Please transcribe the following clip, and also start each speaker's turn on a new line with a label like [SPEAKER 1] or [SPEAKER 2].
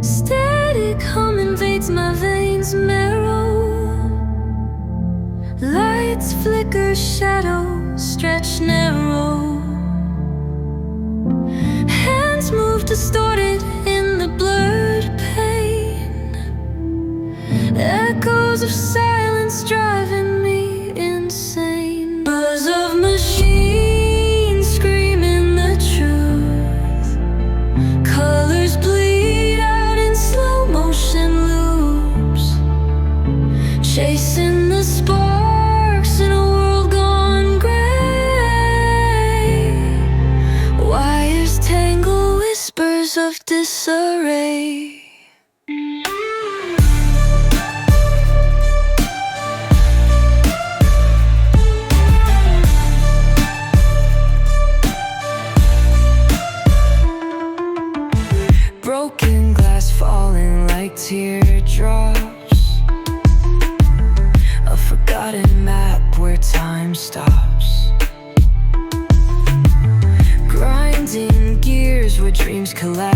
[SPEAKER 1] Static hum invades my veins marrow. Lights flicker, shadows stretch narrow. Hands move distorted in the blurred pain. Echoes of silence driving me insane. Buzz of machines screaming the truth. Colors bleed out in slow motion loops, chasing the sparks in a world gone gray. Wires tangle, whispers of disarray. Broken glass falling like teardrops, a forgotten map where time stops. Grinding gears where dreams collapse.